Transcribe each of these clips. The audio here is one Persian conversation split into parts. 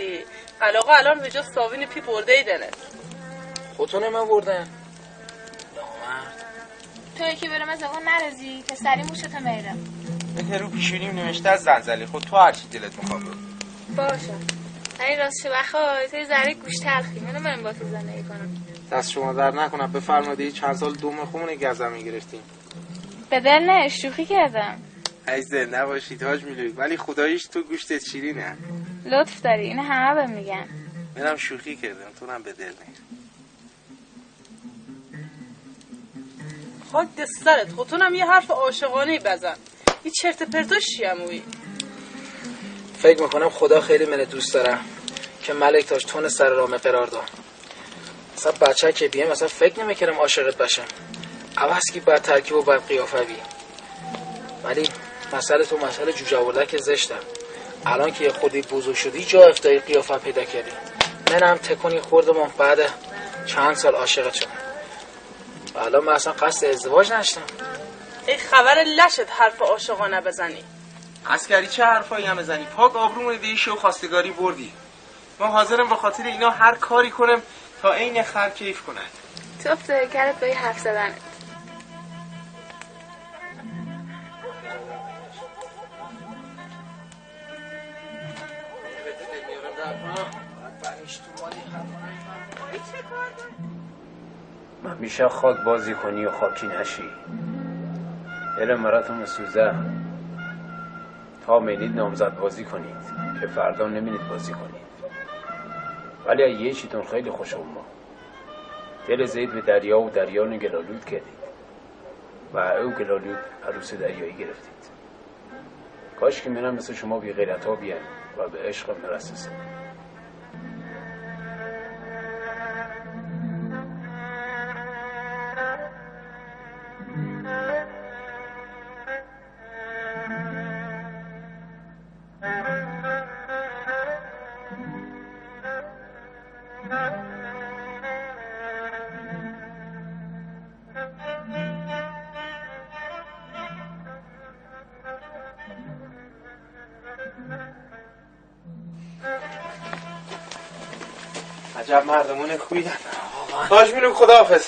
گرفتی علاقه الان به جز ساوین پی برده ای دلت خودتونه من بردن تو یکی برم از اون نرزی که سری موشت میره به رو پیشونیم نوشته از زنزلی خود تو هرچی دلت میخواد باشه ولی راستش بخوای تو ذره گوش تلخی من با تو زندگی کنم. دست شما در نکنم بفرمایید چند سال دوم خونه گزم میگرفتیم به دل نه شوخی کردم ای زنده باشید حاج میلوی ولی خداییش تو گوشتت شیرینه لطف داری این همه بهم میگن منم شوخی کردم تو هم به دل نه خاک دسترت خودتونم یه حرف عاشقانه بزن این چرت پرتاش چیه مویی فکر میکنم خدا خیلی منو دوست دارم که ملک تاش تون سر رامه قرار داد مثلا بچه که بیه مثلا فکر نمیکردم عاشقت باشم عوض کی بر ترکیب و بر قیافه بی ولی مسئله تو مسئله جوجه ولک زشتم الان که خودی بزرگ شدی جا افتای قیافه پیدا کردی منم تکونی خوردم بعد چند سال عاشقت شدم الان من اصلا قصد ازدواج نشتم ای خبر لشت حرف عاشقانه بزنی عسکری چه حرفایی هم بزنی پاک آبرومون دیشو خواستگاری بردی ما حاضرم به خاطر اینا هر کاری کنم تا عین خر کیف کنن تو افتاده کرد با یه حرف زدنت همیشه خاک بازی کنی و خاکی نشی دل مراتون مسوزه تا میلید نامزد بازی کنید که فردا نمینید بازی کنید ولی یه چیتون خیلی خوش اومد دل زید به دریا و دریان گلالود کردید و او گلالود عروس دریایی گرفتید کاش که منم مثل شما بی غیرت ها بیان و به عشق مرسسم عجب مردمون خوبی دن حاج میلو خداحافظ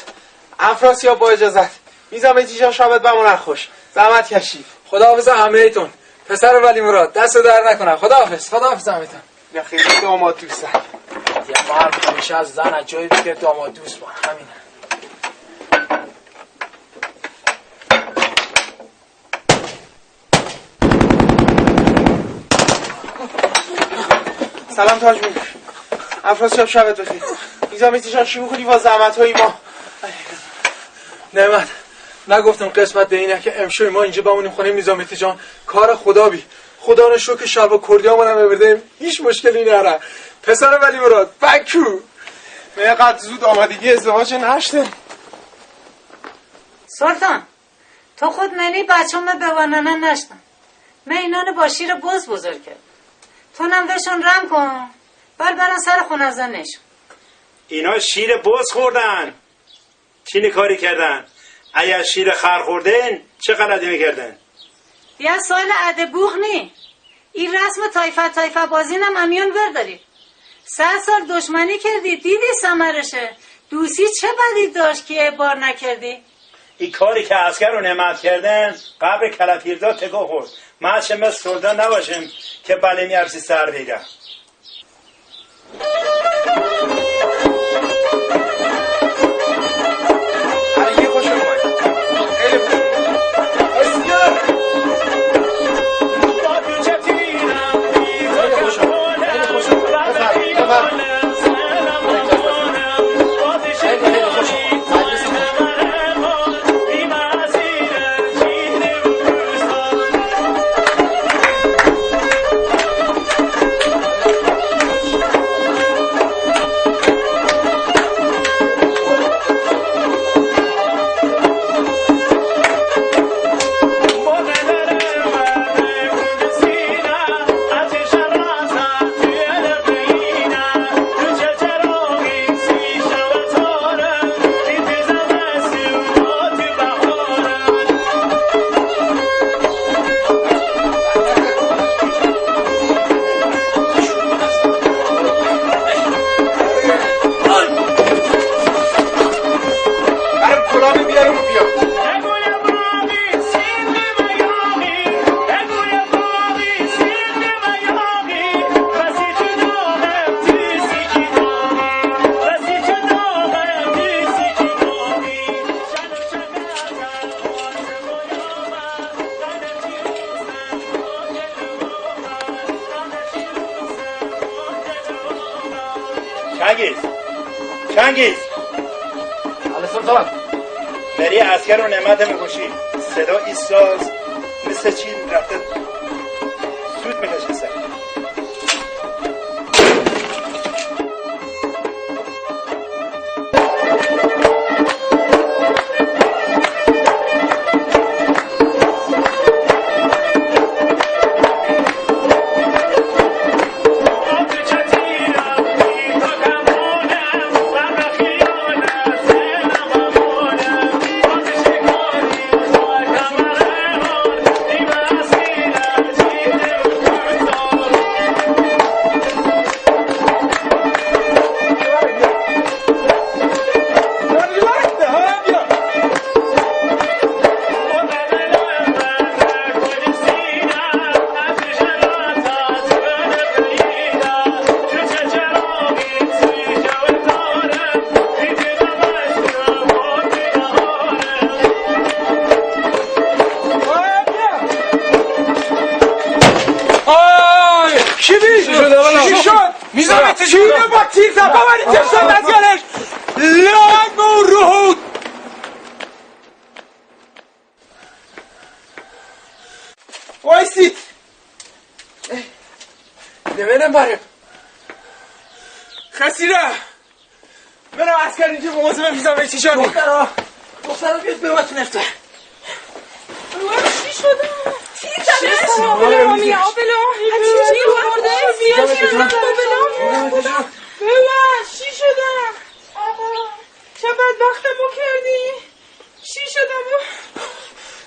افراسیاب با اجازت میزم ایتیجا شابت بمون خوش زحمت کشید خداحافظ همه ایتون پسر ولی مراد دست در نکنم خداحافظ همه ایتون یا خیلی داماد دوستن یه مرد همیشه از زن جایی که داماد دوست با همینه سلام تاج میلو افراسیاب شبت بخیر میزم ایتیجا چی میخوری با زحمت های ما نعمت نگفتم قسمت به اینه که امشوی ما اینجا بمونیم خونه میزامیتی جان کار خدا بی خدا رو شکر شلوار کردی همون هم ببردیم هیچ مشکلی نره پسر ولی مراد بکو میقدر زود آمادگی ازدواج نشته سلطان تو خود منی بچه همه بوانانه نشتن من اینانو با شیر بز بزرگ کرد تو نم بهشون رم کن برن سر خونه زنش اینا شیر بز خوردن چی کاری کردن اگر شیر خر خوردن چه غلطی میکردن بیا سال ادبوخ نی این رسم تایفه بازی نم امیون برداری 100 سال دشمنی کردی دیدی ثمرشه دوستی چه بدی داشت که بار نکردی این کاری که عسکر رو نعمت کردن قبر کلپیرزاد تکو خورد من چه مثل سلطان نباشم که بله میارسی سر بیرم چنگیز حالا سلطان بری عسکر و نعمت میکشی صدا ایستاز مثل چی رفته سود میکشه سر وایسید نمیدونم بریم خسیره منو عسکر اینجا مواظب میزم چی شد دخترها بیاد به وقت نفته چی شده؟ تیر زده؟ آبلا چی شده؟ چه بدبخت ما کردی؟ چی شده؟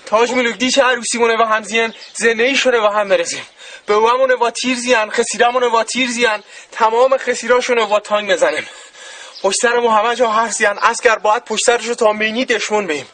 تاج ملوک دیش عروسیمونه و همزین زنده شونه و هم برسیم به اوامونه و تیر زیان خسیرمونه و تیر زیان تمام خسیراشونه و تانگ بزنیم پشت سر ما همه جا حرف زیان اسکر باید پشت سرشو تا مینی دشمن بیم